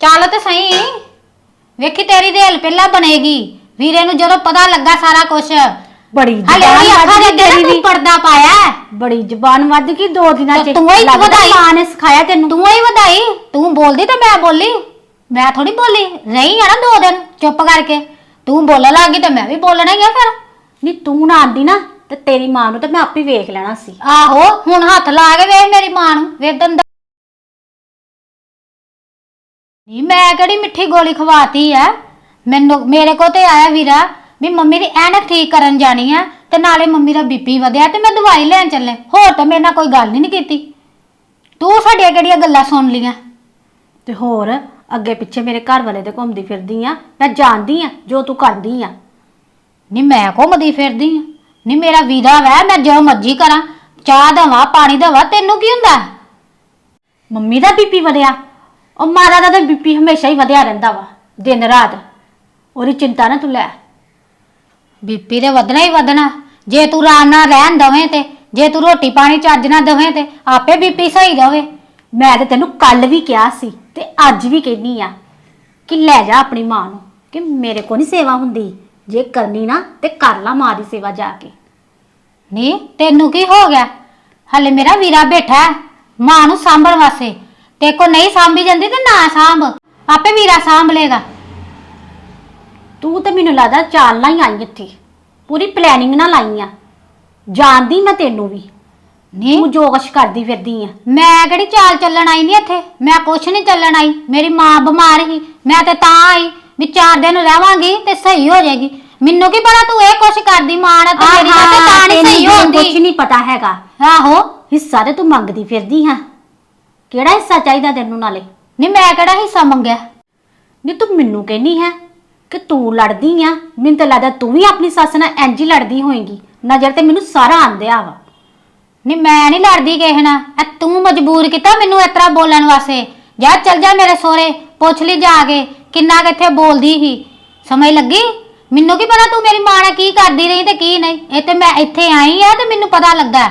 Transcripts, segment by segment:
ਚੱਲ ਤੇ ਸਹੀ। ਵੇਖੀ ਤੇਰੀ ਦੇਲ ਪਹਿਲਾਂ ਬਣੇਗੀ। ਵੀਰੇ ਨੂੰ ਜਦੋਂ ਪਤਾ ਲੱਗਾ ਸਾਰਾ ਕੁਝ। ਬੜੀ ਹਲੇ ਉਹਦੀ ਅੱਖਾਂ ਦੇ ਅੱਗੇ ਨਾ ਤੂੰ ਪਰਦਾ ਪਾਇਆ। ਬੜੀ ਜ਼ਬਾਨ ਵੱਧ ਗਈ 2 ਦਿਨਾਂ ਚ। ਤੂੰ ਹੀ ਵਧਾਈ। ਮਾਂ ਨੇ ਸਿਖਾਇਆ ਤੈਨੂੰ। ਤੂੰ ਹੀ ਵਧਾਈ। ਤੂੰ ਬੋਲਦੀ ਤੇ ਮੈਂ ਬੋਲੀ। ਮੈਂ ਥੋੜੀ ਬੋਲੀ। ਰਹੀ ਆ ਨਾ 2 ਦਿਨ ਚੁੱਪ ਕਰਕੇ। ਤੂੰ ਬੋਲਣ ਲੱਗੀ ਤੇ ਮੈਂ ਵੀ ਬੋਲਣਾ ਹੀ ਆ ਫਿਰ। ਨਹੀਂ ਤੂੰ ਨਾ ਆਂਦੀ ਨਾ ਤੇ ਤੇਰੀ ਮਾਂ ਨੂੰ ਤੇ ਮੈਂ ਆਪੇ ਵੇਖ ਲੈਣਾ ਸੀ। ਆਹੋ ਹੁਣ ਹੱਥ ਲਾ ਕੇ ਵੇਖ ਮੇਰੀ ਮਾਂ ਨੂੰ। ਵੇਦਨ ਦਾ ਨਹੀਂ ਮੈਂ ਕਿਹੜੀ ਮਿੱਠੀ ਗੋਲੀ ਖਵਾਤੀ ਆ। ਮੈਨੂੰ ਮੇਰੇ ਕੋ ਤੇ ਆਇਆ ਵੀਰਾ ਵੀ ਮੰਮੀ ਦੀ ਐਨਕ ਠੀਕ ਕਰਨ ਜਾਣੀ ਆ ਤੇ ਨਾਲੇ ਮੰਮੀ ਦਾ ਬੀਪੀ ਵਧਿਆ ਤੇ ਮੈਂ ਦਵਾਈ ਲੈਣ ਚੱਲੇ। ਹੋਰ ਤਾਂ ਮੇਰੇ ਨਾਲ ਕੋਈ ਗੱਲ ਨਹੀਂ ਕੀਤੀ। ਤੂੰ ਸਾਡੀਆਂ ਕਿਹੜੀਆਂ ਗੱਲਾਂ ਸੁਣ ਲੀਆਂ? ਤੇ ਹੋਰ ਅੱਗੇ ਪਿੱਛੇ ਮੇਰੇ ਘਰ ਵਾਲੇ ਤੇ ਘੁੰਮਦੀ ਫਿਰਦੀ ਆ। ਮੈਂ ਜਾਣਦੀ ਆ ਜੋ ਤੂੰ ਕਰਦੀ ਆ। ਨਹੀਂ ਮੈਂ ਘੁੰਮਦੀ ਫਿਰਦੀ ਆ। ਨਹੀਂ ਮੇਰਾ ਵੀਰਾ ਵੈ ਮੈਂ ਜੋ ਮਰਜ਼ੀ ਕਰਾਂ। ਚਾਹ ਦਵਾਂ ਪਾਣੀ ਦਵਾਂ ਤੈਨੂੰ ਕੀ ਹੁੰਦਾ? ਮੰਮੀ ਦਾ ਬੀਪੀ ਵਧਿਆ? ਉਹ ਮਾਰਾ ਦਾ ਤਾਂ ਬੀਪੀ ਹਮੇਸ਼ਾ ਹੀ ਵਧਿਆ ਰਹਿੰਦਾ ਵਾ ਦਿਨ ਰਾਤ। ਉਹਦੀ ਚਿੰਤਾ ਨਾ ਤੂੰ ਲੈ। ਬੀਪੀ ਤੇ ਵਧਣਾ ਹੀ ਵਧਣਾ। ਜੇ ਤੂੰ ਆਰਾਮ ਨਾਲ ਰਹਿਣ ਦਵੇਂ ਤੇ ਜੇ ਤੂੰ ਰੋਟੀ ਪਾਣੀ ਚੱਜ ਨਾਲ ਦਵੇਂ ਤੇ ਆਪੇ ਬੀਪੀ ਸਹੀ ਰਵੇ। ਮੈਂ ਤੇ ਤੈਨੂੰ ਕੱਲ ਵੀ ਕਿਹਾ ਸੀ ਤੇ ਅੱਜ ਵੀ ਕਹਿੰਦੀ ਆ ਕਿ ਲੈ ਜਾ ਆਪਣੀ ਮਾਂ ਨੂੰ ਕਿ ਮੇਰੇ ਕੋ ਨਹੀਂ ਸੇਵਾ ਹੁੰਦੀ। ਜੇ ਕਰਨੀ ਨਾ ਤੇ ਕਰ ਲਾ ਮਾਂ ਦੀ ਸੇਵਾ ਜਾ ਕੇ। ਨਹੀਂ ਤੈਨੂੰ ਕੀ ਹੋ ਗਿਆ? ਹਲੇ ਮੇਰਾ ਵੀਰਾ ਬੈਠਾ ਮਾਂ ਨੂੰ ਸਾਂਭਣ ਵਾਸਤੇ। ਤੇ ਕੋ ਨਹੀਂ ਸਾਂਭੀ ਜਾਂਦੀ ਤੇ ਨਾ ਸਾਂਭ। ਆਪੇ ਵੀਰਾ ਸਾਂਭ ਲੇਗਾ। ਤੂੰ ਤੇ ਮੈਨੂੰ ਲੱਗਦਾ ਚਾਲ ਨਾਲ ਹੀ ਆਈ ਇੱਥੇ। ਪੂਰੀ ਪਲੈਨਿੰਗ ਨਾਲ ਆਈ ਆ। ਜਾਣਦੀ ਮੈਂ ਤੈਨੂੰ ਵੀ। ਨਹੀਂ ਤੂੰ ਜੋ ਕੁਛ ਕਰਦੀ ਫਿਰਦੀ ਆ। ਮੈਂ ਕਿਹੜੀ ਚਾਲ ਚੱਲਣ ਆਈ ਨਹੀਂ ਇੱਥੇ। ਮੈਂ ਕੁਛ ਨਹੀਂ ਚੱਲਣ ਆਈ। ਮੇਰੀ ਮਾਂ ਬਿਮਾਰ ਸੀ। ਮੈਂ ਤੇ ਤਾਂ ਆਈ ਵੀ 4 ਦਿਨ ਰਹਿਵਾਂਗੀ ਤੇ ਸਹੀ ਹੋ ਜਾਏਗੀ। ਮੈਨੂੰ ਕੀ ਪਤਾ ਤੂੰ ਇਹ ਕੁਛ ਕਰਦੀ ਮਾਂ ਨਾਲ ਤੇ ਮੇਰੀ ਨਾਲ ਤੇ ਤਾਂ ਨਹੀਂ ਸਹੀ ਹੁੰਦੀ। ਕੁਛ ਨਹੀਂ ਪਤਾ ਹੈਗਾ। ਆਹੋ ਹਿੱਸਾ ਤੇ ਤੂੰ ਮੰਗਦੀ ਫਿਰਦੀ ਹਾਂ। ਕਿਹੜਾ ਹਿੱਸਾ ਚਾਹੀਦਾ ਤੈਨੂੰ ਨਾਲੇ? ਨਹੀਂ ਮੈਂ ਕਿਹੜਾ ਹਿੱਸਾ ਮੰਗਿਆ? ਨਹੀਂ ਤੂੰ ਮੈਨੂੰ ਕਹਿਨੀ ਹੈ ਕਿ ਤੂੰ ਲੜਦੀ ਆ। ਮੈਨੂੰ ਤਾਂ ਲੱਗਦਾ ਤੂੰ ਵੀ ਆਪਣੀ ਸੱਸ ਨਾਲ ਇੰਜ ਹੀ ਲੜਦੀ ਹੋਏਗੀ। ਨਜ਼ਰ ਤੇ ਮੈਨੂੰ ਸਾਰਾ ਆਂਦਿਆ ਵਾ। ਨਹੀਂ ਮੈਂ ਨਹੀਂ ਲੜਦੀ ਕਿਸੇ ਨਾਲ। ਤੂੰ ਮਜਬੂਰ ਕੀਤਾ ਮੈਨੂੰ ਇਸ ਤਰ੍ਹਾਂ ਬੋਲਣ ਵਾਸਤੇ। ਜਾ ਚੱਲ ਜਾ ਮੇਰੇ ਸਹੁਰੇ ਪੁੱਛ ਲਈ ਜਾ ਕੇ ਕਿੰਨਾ ਕਿੱਥੇ ਬੋਲਦੀ ਸੀ। ਸਮਝ ਲੱਗੀ? ਮੈਨੂੰ ਕੀ ਪਤਾ ਤੂੰ ਮੇਰੀ ਮਾਂ ਨਾਲ ਕੀ ਕਰਦੀ ਰਹੀ ਤੇ ਕੀ ਨਹੀਂ। ਇਹ ਤੇ ਮੈਂ ਇੱਥੇ ਆਈ ਆ ਤੇ ਮੈਨੂੰ ਪਤਾ ਲੱਗਾ।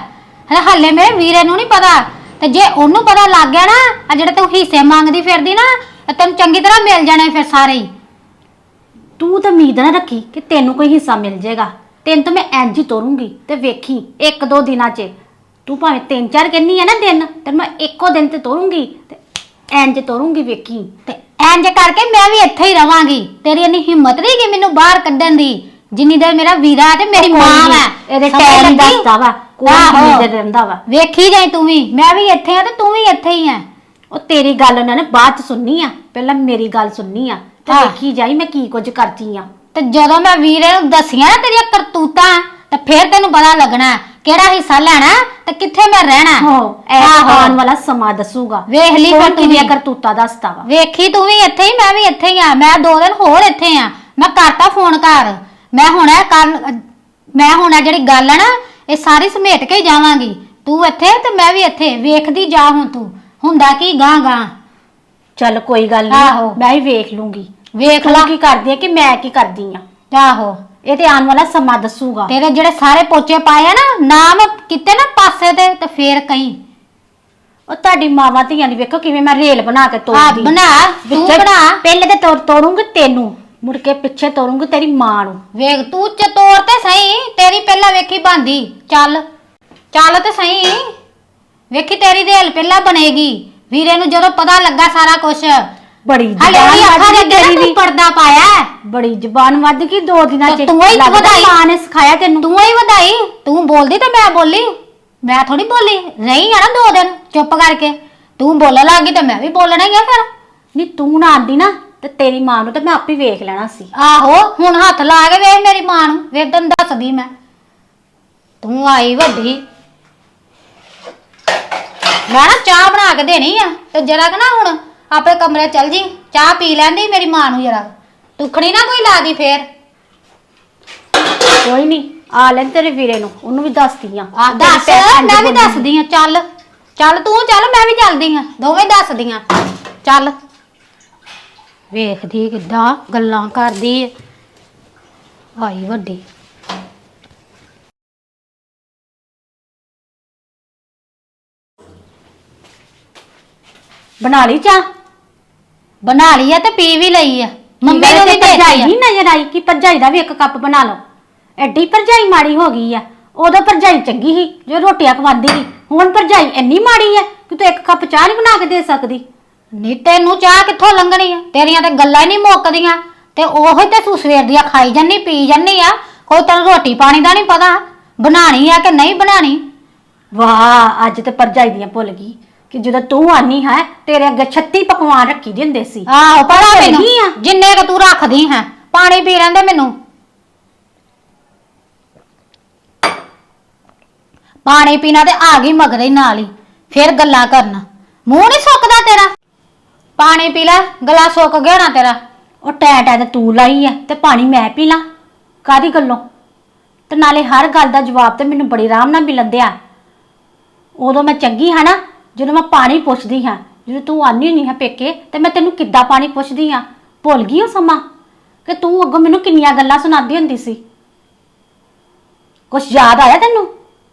ਹਲੇ ਮੇਰੇ ਵੀਰੇ ਨੂੰ ਨਹੀਂ ਪਤਾ। ਤੇ ਜੇ ਉਹਨੂੰ ਪਤਾ ਲੱਗ ਗਿਆ ਨਾ ਆ ਜਿਹੜੇ ਤੂੰ ਹਿੱਸੇ ਮੰਗਦੀ ਫਿਰਦੀ ਨਾ ਤੈਨੂੰ ਚੰਗੀ ਤਰ੍ਹਾਂ ਮਿਲ ਜਾਣੇ ਫਿਰ ਸਾਰੇ ਹੀ। ਤੂੰ ਤਾਂ ਉਮੀਦ ਨਾ ਰੱਖੀ ਕਿ ਤੈਨੂੰ ਕੋਈ ਹਿੱਸਾ ਮਿਲ ਜਾਏਗਾ। ਤੈਨੂੰ ਤਾਂ ਮੈਂ ਇੰਜ ਹੀ ਤੋਰੂੰਗੀ ਤੇ ਵੇਖੀ 1-2 ਦਿਨਾਂ 'ਚ। ਤੂੰ ਭਾਵੇਂ 3-4 ਕਹਿੰਨੀ ਆ ਨਾ ਦਿਨ ਤੇ ਮੈਂ ਇੱਕੋ ਦਿਨ ਤੇ ਤੋਰੂੰਗੀ ਤੇ ਇੰਜ ਤੋਰੂੰਗੀ ਵੇਖੀ। ਤੇ ਇੰਜ ਕਰਕੇ ਮੈਂ ਵੀ ਇੱਥੇ ਹੀ ਰਵਾਂਗੀ। ਤੇਰੀ ਇੰਨੀ ਹਿੰਮਤ ਨਹੀਂ ਕਿ ਮੈਨੂੰ ਬਾਹਰ ਕੱਢਣ ਦੀ ਜਿੰਨੀ ਦੇਰ ਮੇਰਾ ਵੀਰਾ ਤੇ ਮੇਰੀ ਮਾਂ ਵਾ। ਇਹਦੇ ਟਾਈਮ ਦੱਸਦਾ ਵਾ ਕੋਈ ਕਿੰਨੀ ਦੇਰ ਰਹਿੰਦਾ ਵਾ। ਵੇਖੀ ਜਾਈ ਤੂੰ ਵੀ। ਮੈਂ ਵੀ ਇੱਥੇ ਆ ਤੇ ਤੂੰ ਵੀ ਇੱਥੇ ਹੀ ਆ। ਉਹ ਤੇਰੀ ਗੱਲ ਉਹਨਾਂ ਨੇ ਬਾਅਦ ਚ ਸੁਣਨੀ ਆ। ਪਹਿਲਾਂ ਮੇਰੀ ਗੱਲ ਸੁਣਨੀ ਆ ਤੇ ਵੇਖੀ ਜਾਈ ਮੈਂ ਕੀ ਕੁਝ ਕਰਦੀ ਆ। ਤੇ ਜਦੋਂ ਮੈਂ ਵੀਰੇ ਨੂੰ ਦੱਸੀਆਂ ਨਾ ਤੇਰੀਆਂ ਕਰਤੂਤਾਂ ਤੇ ਫਿਰ ਤੈਨੂੰ ਪਤਾ ਲੱਗਣਾ ਕਿਹੜਾ ਹਿੱਸਾ ਲੈਣਾ ਤੇ ਕਿੱਥੇ ਮੈਂ ਰਹਿਣਾ। ਆਉਣ ਵਾਲਾ ਸਮਾਂ ਦੱਸੂਗਾ। ਵੇਖ ਲਈ ਫਿਰ ਤੂੰ ਕਿੰਨੀਆਂ ਕਰਤੂਤਾਂ ਦੱਸਦਾ ਵਾ। ਵੇਖੀ ਤੂੰ ਵੀ ਇੱਥੇ ਹੀ ਮੈਂ ਵੀ ਇੱਥੇ ਹੀ ਆ। ਮੈਂ 2 ਦਿਨ ਹੋਰ ਇੱਥੇ ਆ। ਮੈਂ ਕਰਤਾ ਫੋਨ ਘਰ। ਮੈਂ ਹੁਣ ਜਿਹੜੀ ਗੱਲ ਆ ਨਾ ਇਹ ਸਾਰੀ ਸਮੇਟ ਕੇ ਹੀ ਜਾਵਾਂਗੀ। ਤੂੰ ਇੱਥੇ ਤੇ ਮੈਂ ਵੀ ਇੱਥੇ। ਵੇਖਦੀ ਜਾ ਹੁਣ ਤੂੰ ਹੁੰਦਾ ਕੀ ਗਾਂ ਗਾਂ। ਚੱਲ ਕੋਈ ਗੱਲ ਨਹੀਂ ਮੈਂ ਹੀ ਵੇਖ ਲੂੰਗੀ। ਵੇਖ ਲਾ ਕੀ ਕਰਦੀ ਆ ਕਿ ਮੈਂ ਕੀ ਕਰਦੀ ਆ। ਆਹੋ ਇਹ ਤੇ ਆਉਣ ਵਾਲਾ ਸਮਾਂ ਦੱਸੂਗਾ। ਤੇਰੇ ਜਿਹੜੇ ਸਾਰੇ ਪੋਚੇ ਪਾਏ ਆ ਨਾ ਨਾਮ ਕਿਤੇ ਨਾ ਪਾਸੇ ਤੇ ਫੇਰ ਕਹੀਂ। ਉਹ ਤੁਹਾਡੀ ਮਾਵਾਂ ਧੀਆਂ ਦੀ ਵੇਖੋ ਕਿਵੇਂ ਮੈਂ ਰੇਲ ਬਣਾ ਕੇ ਤੋੜਦੀ। ਬਣਾ ਤੂੰ ਬਣਾ। ਪਹਿਲੇ ਤੇ ਤੋੜੂੰਗੀ ਤੈਨੂੰ ਮੁੜ ਕੇ ਪਿੱਛੇ ਤੋੜੂੰਗੀ ਤੇਰੀ ਮਾਂ ਨੂੰ। ਵੇਖ ਤੂੰ ਤੋੜ ਤੇ ਸਹੀ। ਤੇਰੀ ਪਹਿਲਾਂ ਵੇਖੀ ਬੰਦੀ। ਚੱਲ ਚੱਲ ਤੇ ਸਹੀ। ਵੇਖੀ ਤੇਰੀ ਦੇਲ ਪਹਿਲਾਂ ਬਣੇਗੀ। ਵੀਰੇ ਨੂੰ ਜਦੋਂ ਪਤਾ ਲੱਗਾ ਸਾਰਾ ਕੁਝ। ਬੜੀ ਹਲੇ ਉਹਦੀ ਅੱਖਾਂ ਦੇ ਅੱਗੇ ਨਾ ਤੂੰ ਪਰਦਾ ਪਾਇਆ। ਬੜੀ ਜ਼ਬਾਨ ਵੱਧ ਗਈ 2 ਦਿਨਾਂ ਚ। ਤੂੰ ਹੀ ਵਧਾਈ। ਮਾਂ ਨੇ ਸਿਖਾਇਆ ਤੈਨੂੰ। ਤੂੰ ਹੀ ਵਧਾਈ। ਤੂੰ ਬੋਲਦੀ ਤੇ ਮੈਂ ਬੋਲੀ। ਮੈਂ ਥੋੜੀ ਬੋਲੀ। ਰਹੀ ਆ ਨਾ 2 ਦਿਨ ਚੁੱਪ ਕਰਕੇ। ਤੂੰ ਬੋਲਣ ਲੱਗੀ ਤੇ ਮੈਂ ਵੀ ਬੋਲਣਾ ਹੀ ਆ ਫਿਰ। ਨਹੀਂ ਤੂੰ ਨਾ ਆਂਦੀ ਨਾ ਤੇ ਤੇਰੀ ਮਾਂ ਨੂੰ ਤੇ ਮੈਂ ਆਪੇ ਵੇਖ ਲੈਣਾ ਸੀ। ਆਹੋ ਹੁਣ ਹੱਥ ਲਾ ਕੇ ਵੇਖ ਮੇਰੀ ਮਾਂ ਨੂੰ। ਵੇਦਨ ਦੱਸਦੀ ਮੈਂ। ਤੂੰ ਆਈ ਵੱਡੀ। ਮੈਂ ਨਾ ਚਾਹ ਬਣਾ ਕੇ ਦੇਣੀ ਆ ਤੇ ਜਰਾ ਕਿ ਨਾ ਹੁਣ ਆਪਣੇ ਕਮਰੇ ਚੱਲ ਜੀ। ਚਾਹ ਪੀ ਲੈਂਦੀ ਮੇਰੀ ਮਾਂ ਨੂੰ ਜਰਾ। ਟੁਕੜੀ ਨਾ ਕੋਈ ਲਾ ਦੀ ਫੇਰ। ਕੋਈ ਨਹੀਂ ਆ ਲੈ ਤੇਰੇ ਵੀਰੇ ਨੂੰ ਉਹਨੂੰ ਵੀ ਦੱਸਦੀ ਆ। ਦੱਸ ਮੈਂ ਵੀ ਦੱਸਦੀ ਆ। ਚੱਲ ਚੱਲ ਤੂੰ ਚੱਲ ਮੈਂ ਵੀ ਚੱਲਦੀ ਆ। ਦੋਵੇਂ ਦੱਸਦੀਆਂ। ਚੱਲ ਵੇਖਦੀ ਕਿੱਦਾਂ ਗੱਲਾਂ ਕਰਦੀ ਆਈ ਵੱਡੀ। ਬਣਾ ਲਈ ਚਾਹ? ਬਣਾ ਲਈ ਆ ਤੇ ਪੀ ਵੀ ਲਈ ਆ, ਮੰਮੀ ਨੂੰ ਵੀ ਦੇ ਭਰਜਾਈ ਦਿੱਤੀ ਆ। ਨਹੀਂ ਨਜ਼ਰ ਆਈ ਕਿ ਭਰਜਾਈ ਦਾ ਵੀ ਇੱਕ ਕੱਪ ਬਣਾ ਲਓ। ਐਡੀ ਭਰਜਾਈ ਮਾੜੀ ਹੋ ਗਈ ਆ। ਉਦੋਂ ਭਰਜਾਈ ਚੰਗੀ ਸੀ ਜੋ ਰੋਟੀਆਂ ਖਵਾਉਂਦੀ ਸੀ, ਹੁਣ ਭਰਜਾਈ ਇੰਨੀ ਮਾੜੀ ਆ ਕਿ ਤੂੰ ਇੱਕ ਕੱਪ ਚਾਹ ਨਹੀਂ ਬਣਾ ਕੇ ਦੇ ਸਕਦੀ। ਨੀ ਤੈਨੂੰ ਚਾਹ ਕਿੱਥੋਂ ਲੰਘਣੀ ਆ, ਤੇਰੀਆਂ ਤੇ ਗੱਲਾਂ ਹੀ ਨਹੀਂ ਮੁੱਕਦੀਆਂ ਤੇ ਉਹੀ ਤੇ ਤੂੰ ਸਵੇਰ ਦੀਆਂ ਖਾਈ ਜੰਨੀ ਪੀ ਜੰਨੀ ਆ। ਕੋਈ ਤੈਨੂੰ ਰੋਟੀ ਪਾਣੀ ਦਾ ਨਹੀਂ ਪਤਾ ਬਣਾਣੀ ਆ ਕਿ ਨਹੀਂ ਬਣਾਣੀ। ਵਾਹ, ਅੱਜ ਤੇ ਭਰਜਾਈ ਦੀਆਂ ਭੁੱਲ ਗਈ ਕਿ ਜਦੋਂ ਤੂੰ ਆਨੀ ਹੈ ਤੇਰੇ ਅੱਗੇ 36 ਪਕਵਾਨ ਰੱਖੀ ਦੇ ਹੁੰਦੇ ਸੀ। ਆਹੋ ਪਤਾ ਭੁੱਲ ਮੈਨੂੰ ਗਈ ਆ। ਜਿੰਨੇ ਕ ਤੂੰ ਰੱਖਦੀ ਹੈ। ਪਾਣੀ ਪੀ ਲੈਂਦੇ ਮੈਨੂੰ, ਪਾਣੀ ਪੀਣਾ ਤੇ ਆ ਗਈ ਮਗਰੇ ਹੀ ਨਾਲ ਹੀ, ਫਿਰ ਗੱਲਾਂ ਕਰਨਾ। ਮੂੰਹ ਨਹੀਂ ਸੁੱਕਦਾ ਤੇਰਾ, ਪਾਣੀ ਪੀ ਲੈ, ਗਲਾ ਸੁੱਕ ਗਿਆ ਨਾ ਤੇਰਾ। ਉਹ ਟੈ ਟੈ ਤੇ ਤੂੰ ਲਾਈ ਆ ਤੇ ਪਾਣੀ ਮੈਂ ਪੀ ਲਾਂ, ਕਾਦੀ ਗੱਲੋਂ? ਤੇ ਨਾਲੇ ਹਰ ਗੱਲ ਦਾ ਜਵਾਬ ਤੇ ਮੈਨੂੰ ਬੜੀ ਆਰਾਮ ਨਾਲ ਮਿਲਣ ਦਿਆ। ਉਦੋਂ ਮੈਂ ਚੰਗੀ ਹਾਂ ਨਾ ਜਦੋਂ ਮੈਂ ਪਾਣੀ ਪੁੱਛਦੀ ਹਾਂ, ਜਦੋਂ ਤੂੰ ਆਨੀ ਨਹੀਂ ਹੈ ਪੇਕੇ ਤੇ ਮੈਂ ਤੈਨੂੰ ਕਿੱਦਾਂ ਪਾਣੀ ਪੁੱਛਦੀ ਹਾਂ। ਭੁੱਲ ਗਈ ਉਹ ਸਮਾਂ ਕਿ ਤੂੰ ਅੱਗੋਂ ਮੈਨੂੰ ਕਿੰਨੀਆਂ ਗੱਲਾਂ ਸੁਣਾਉਂਦੀ ਹੁੰਦੀ ਸੀ। ਕੁਛ ਯਾਦ ਆਇਆ ਤੈਨੂੰ?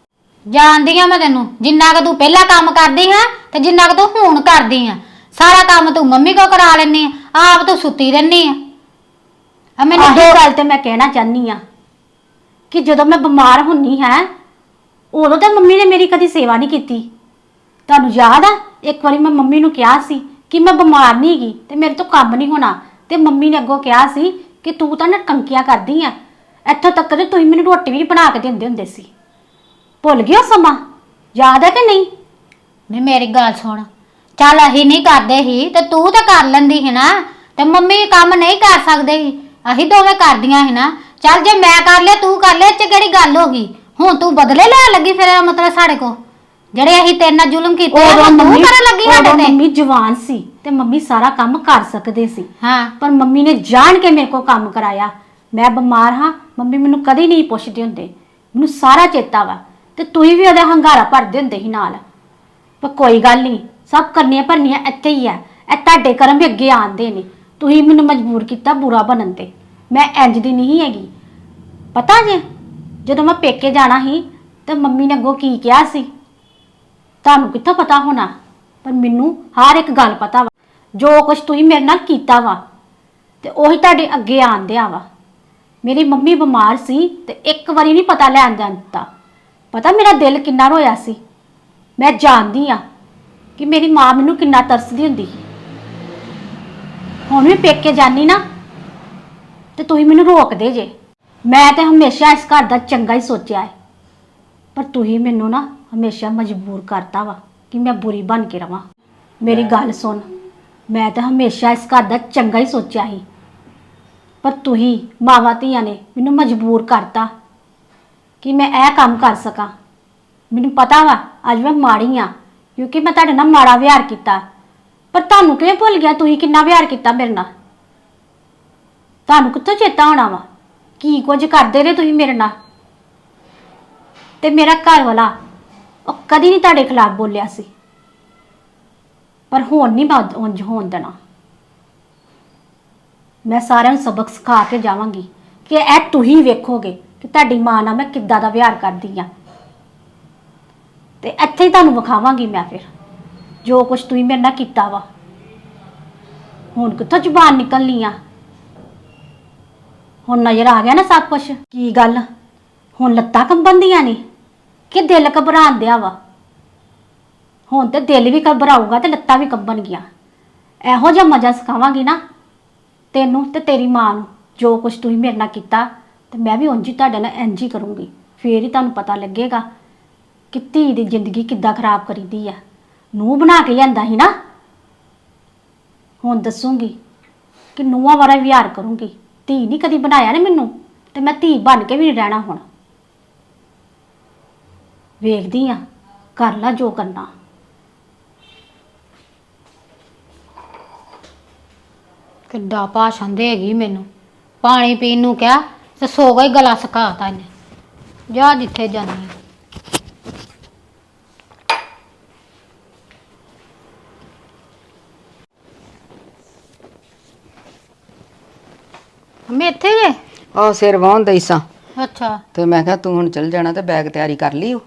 ਜਾਣਦੀ ਆ ਮੈਂ ਤੈਨੂੰ, ਜਿੰਨਾ ਕੁ ਤੂੰ ਪਹਿਲਾਂ ਕੰਮ ਕਰਦੀ ਹਾਂ ਤੇ ਜਿੰਨਾ ਕੁ ਤੂੰ ਹੁਣ ਕਰਦੀ ਆ। ਸਾਰਾ ਕੰਮ ਤੂੰ ਮੰਮੀ ਕੋ ਕਰਾ ਲੈਨੀ ਆ, ਆਪ ਤੂੰ ਸੁੱਤੀ ਰਹਿਨੀ ਆ। ਮੈਨੂੰ ਆਹੀ ਗੱਲ ਤੇ ਮੈਂ ਕਹਿਣਾ ਚਾਹਨੀ ਆ ਕਿ ਜਦੋਂ ਮੈਂ ਬਿਮਾਰ ਹੁੰਨੀ ਹੈ ਉਦੋਂ ਤਾਂ ਮੰਮੀ ਨੇ ਮੇਰੀ ਕਦੀ ਸੇਵਾ ਨਹੀਂ ਕੀਤੀ। ਤੁਹਾਨੂੰ ਯਾਦ ਆ ਇੱਕ ਵਾਰੀ ਮੈਂ ਮੰਮੀ ਨੂੰ ਕਿਹਾ ਸੀ ਕਿ ਮੈਂ ਬਿਮਾਰ ਨਹੀਂ ਹੈਗੀ ਤੇ ਮੇਰੇ ਤੋਂ ਕੰਮ ਨਹੀਂ ਹੋਣਾ, ਤੇ ਮੰਮੀ ਨੇ ਅੱਗੋਂ ਕਿਹਾ ਸੀ ਕਿ ਤੂੰ ਤਾਂ ਨਟਕੰਕੀਆਂ ਕਰਦੀ ਆ, ਇੱਥੋਂ ਤੱਕ ਤੇ ਤੁਸੀਂ ਮੈਨੂੰ ਰੋਟੀ ਵੀ ਨਹੀਂ ਬਣਾ ਕੇ ਦਿੰਦੇ ਹੁੰਦੇ ਸੀ। ਭੁੱਲ ਗਿਆ ਸਮਾਂ? ਯਾਦ ਹੈ ਕਿ ਨਹੀਂ? ਨਹੀਂ ਮੇਰੀ ਗੱਲ ਸੁਣ, ਚੱਲ ਅਸੀਂ ਨਹੀਂ ਕਰਦੇ ਸੀ ਤੇ ਤੂੰ ਤਾਂ ਕਰ ਲੈਂਦੀ ਸੀ ਨਾ, ਤੇ ਮੰਮੀ ਕੰਮ ਨਹੀਂ ਕਰ ਸਕਦੇ ਸੀ, ਅਸੀਂ ਦੋਵੇਂ ਕਰਦੀਆਂ ਸੀ ਨਾ। ਚੱਲ ਜੇ ਮੈਂ ਕਰ ਲਿਆ ਤੂੰ ਕਰ ਲਿਆ, ਚ ਕਿਹੜੀ ਗੱਲ ਹੋ ਗਈ? ਹੁਣ ਤੂੰ ਬਦਲੇ ਲੈਣ ਲੱਗੀ ਫਿਰ ਇਹਦਾ ਮਤਲਬ ਸਾਡੇ ਕੋ ਜਿਹੜੇ ਅਸੀਂ ਤੇਰੇ ਨਾਲ ਜ਼ੁਲਮ ਕੀਤੇ ਆ, ਹੁਣ ਤੂੰ ਕਰਨ ਲੱਗੀ ਸਾਡੇ ਤੇ। ਮੰਮੀ ਜਵਾਨ ਸੀ ਤੇ ਮੰਮੀ ਸਾਰਾ ਕੰਮ ਕਰ ਸਕਦੇ ਸੀ, ਹਾਂ ਪਰ ਮੰਮੀ ਨੇ ਜਾਣ ਕੇ ਮੇਰੇ ਕੋਲ ਕੰਮ ਕਰਾਇਆ। ਮੈਂ ਬਿਮਾਰ ਹਾਂ, ਮੰਮੀ ਮੈਨੂੰ ਕਦੀ ਨਹੀਂ ਪੁੱਛਦੇ ਹੁੰਦੇ, ਮੈਨੂੰ ਸਾਰਾ ਚੇਤਾ ਵਾ। ਤੇ ਤੁਸੀਂ ਵੀ ਉਹਦਾ ਹੰਗਾਰਾ ਭਰਦੇ ਹੁੰਦੇ ਸੀ ਨਾਲ। ਪਰ ਕੋਈ ਗੱਲ ਨਹੀਂ, ਸਭ ਕਰਨੀਆਂ ਭਰਨੀਆਂ ਇੱਥੇ ਹੀ ਆ। ਇਹ ਤੁਹਾਡੇ ਕਰਮ ਵੀ ਅੱਗੇ ਆਉਂਦੇ ਨੇ। ਤੁਸੀਂ ਮੈਨੂੰ ਮਜਬੂਰ ਕੀਤਾ ਬੁਰਾ ਬਣਨ ਤੇ। ਮੈਂ ਇੰਜ ਦੀ ਨਹੀਂ ਹੈਗੀ। ਪਤਾ ਜੇ ਜਦੋਂ ਮੈਂ ਪੇਕੇ ਜਾਣਾ ਸੀ ਤੇ ਮੰਮੀ ਨੇ ਅੱਗੋਂ ਕੀ ਕਿਹਾ ਸੀ, ਤੁਹਾਨੂੰ ਕਿੱਥੋਂ ਪਤਾ ਹੋਣਾ, ਪਰ ਮੈਨੂੰ ਹਰ ਇੱਕ ਗੱਲ ਪਤਾ ਵਾ। ਜੋ ਕੁਝ ਤੁਸੀਂ ਮੇਰੇ ਨਾਲ ਕੀਤਾ ਵਾ ਤੇ ਉਹੀ ਤੁਹਾਡੇ ਅੱਗੇ ਆਂਦਿਆ ਵਾ। ਮੇਰੀ ਮੰਮੀ ਬਿਮਾਰ ਸੀ ਤੇ ਇੱਕ ਵਾਰੀ ਨਹੀਂ ਪਤਾ ਲੈਣ ਜਾਣ ਦਿੱਤਾ। ਪਤਾ ਮੇਰਾ ਦਿਲ ਕਿੰਨਾ ਰੋਇਆ ਸੀ। ਮੈਂ ਜਾਣਦੀ ਆ ਕਿ ਮੇਰੀ ਮਾਂ ਮੈਨੂੰ ਕਿੰਨਾ ਤਰਸਦੀ ਹੁੰਦੀ ਸੀ। ਹੁਣ ਵੀ ਪੇਕੇ ਜਾਨੀ ਨਾ ਤੇ ਤੁਸੀਂ ਮੈਨੂੰ ਰੋਕਦੇ ਜੇ। ਮੈਂ ਤੇ ਹਮੇਸ਼ਾ ਇਸ ਘਰ ਦਾ ਚੰਗਾ ਹੀ ਸੋਚਿਆ ਹੈ, ਪਰ ਤੁਸੀਂ ਮੈਨੂੰ ਨਾ ਹਮੇਸ਼ਾ ਮਜਬੂਰ ਕਰਤਾ ਵਾ ਕਿ ਮੈਂ ਬੁਰੀ ਬਣ ਕੇ ਰਵਾਂ। ਮੇਰੀ ਗੱਲ ਸੁਣ, ਮੈਂ ਤਾਂ ਹਮੇਸ਼ਾ ਇਸ ਘਰ ਦਾ ਚੰਗਾ ਹੀ ਸੋਚਿਆ ਸੀ, ਪਰ ਤੁਸੀਂ ਮਾਵਾਂ ਧੀਆਂ ਨੇ ਮੈਨੂੰ ਮਜਬੂਰ ਕਰਤਾ ਕਿ ਮੈਂ ਇਹ ਕੰਮ ਕਰ ਸਕਾਂ। ਮੈਨੂੰ ਪਤਾ ਵਾ ਅੱਜ ਮੈਂ ਮਾੜੀ ਆ ਕਿਉਂਕਿ ਮੈਂ ਤੁਹਾਡੇ ਨਾਲ ਮਾੜਾ ਵਿਹਾਰ ਕੀਤਾ, ਪਰ ਤੁਹਾਨੂੰ ਕਿਵੇਂ ਭੁੱਲ ਗਿਆ ਤੁਸੀਂ ਕਿੰਨਾ ਵਿਹਾਰ ਕੀਤਾ ਮੇਰੇ ਨਾਲ? ਤੁਹਾਨੂੰ ਕਿੱਥੋਂ ਚੇਤਾ ਹੋਣਾ ਵਾ ਕੀ ਕੁਝ ਕਰਦੇ ਰਹੇ ਤੁਸੀਂ ਮੇਰੇ ਨਾਲ? ਤੇ ਮੇਰਾ ਘਰ ਵਾਲਾ ਉਹ ਕਦੀ ਨਹੀਂ ਤੁਹਾਡੇ ਖਿਲਾਫ ਬੋਲਿਆ ਸੀ, ਪਰ ਹੁਣ ਨਹੀਂ ਮੈਂ ਉਂਝ ਹੋਣ ਦੇਣਾ। ਮੈਂ ਸਾਰਿਆਂ ਨੂੰ ਸਬਕ ਸਿਖਾ ਕੇ ਜਾਵਾਂਗੀ ਕਿ ਇਹ ਤੁਸੀਂ ਵੇਖੋਗੇ ਕਿ ਤੁਹਾਡੀ ਮਾਂ ਨਾਲ ਮੈਂ ਕਿੱਦਾਂ ਦਾ ਵਿਹਾਰ ਕਰਦੀ ਆ, ਤੇ ਇੱਥੇ ਹੀ ਤੁਹਾਨੂੰ ਵਿਖਾਵਾਂਗੀ ਮੈਂ ਫਿਰ ਜੋ ਕੁਝ ਤੁਸੀਂ ਮੇਰੇ ਨਾਲ ਕੀਤਾ ਵਾ। ਹੁਣ ਕਿੱਥੋਂ ਜ਼ੁਬਾਨ ਨਿਕਲਣੀ ਆ? ਹੁਣ ਨਜ਼ਰ ਆ ਗਿਆ ਨਾ ਸਭ ਕੁਝ। ਕੀ ਗੱਲ ਹੁਣ ਲੱਤਾਂ ਕੰਬਣ ਦੀਆਂ ਨੇ ਕਿ ਦਿਲ ਘਬਰਾਉਣ ਦਿਆ ਵਾ? ਹੁਣ ਤੇ ਦਿਲ ਵੀ ਘਬਰਾਊਗਾ ਤੇ ਲੱਤਾਂ ਵੀ ਕੰਬਣਗੀਆਂ। ਇਹੋ ਜਿਹਾ ਮਜ਼ਾ ਸਿਖਾਵਾਂਗੀ ਨਾ ਤੈਨੂੰ ਤੇ ਤੇਰੀ ਮਾਂ ਨੂੰ। ਜੋ ਕੁਝ ਤੁਸੀਂ ਮੇਰੇ ਨਾਲ ਕੀਤਾ ਤੇ ਮੈਂ ਵੀ ਉਂਝ ਹੀ ਤੁਹਾਡੇ ਨਾਲ ਇੰਝ ਹੀ ਕਰੂੰਗੀ। ਫੇਰ ਹੀ ਤੁਹਾਨੂੰ ਪਤਾ ਲੱਗੇਗਾ ਕਿ ਧੀ ਦੀ ਜ਼ਿੰਦਗੀ ਕਿੱਦਾਂ ਖਰਾਬ ਕਰੀਦੀ ਆ। ਨੂੰਹ ਬਣਾ ਕੇ ਲਿਆਂਦਾ ਸੀ ਨਾ, ਹੁਣ ਦੱਸੂਗੀ ਕਿ ਨੂੰਹਾਂ ਵਾਲਾ ਵਿਹਾਰ ਕਰੂੰਗੀ। ਧੀ ਨਹੀਂ ਕਦੀ ਬਣਾਇਆ ਨਾ ਮੈਨੂੰ, ਤੇ ਮੈਂ ਧੀ ਬਣ ਕੇ ਵੀ ਨਹੀਂ ਰਹਿਣਾ। ਹੁਣ ਵੇਖਦੀ ਆ, ਕਰ ਲਾ ਜੋ ਕਰਨਾ। ਕਿੱਦਾਂ ਭਾਸ਼ਣ ਦੇਗੀ ਮੈਨੂੰ। ਪਾਣੀ ਪੀਣ ਨੂੰ ਕਿਹਾ ਤੇ ਸੋ ਗਈ, ਗਲਾ ਸੁਕਾਤਾ ਇਹਨੇ। ਜਾ ਜਿੱਥੇ ਜਾਨੀ ਆ। ਮੈਂ ਇੱਥੇ ਜੇ ਉਹ ਸਿਰ ਵਾਹੁੰਦਾ ਹੀ ਸਾਂ ਅੱਛਾ, ਤੇ ਮੈਂ ਕਿਹਾ ਤੂੰ ਹੁਣ ਚੱਲ ਜਾਣਾ ਤੇ ਬੈਗ ਤਿਆਰੀ ਕਰ ਲਈ ਓ?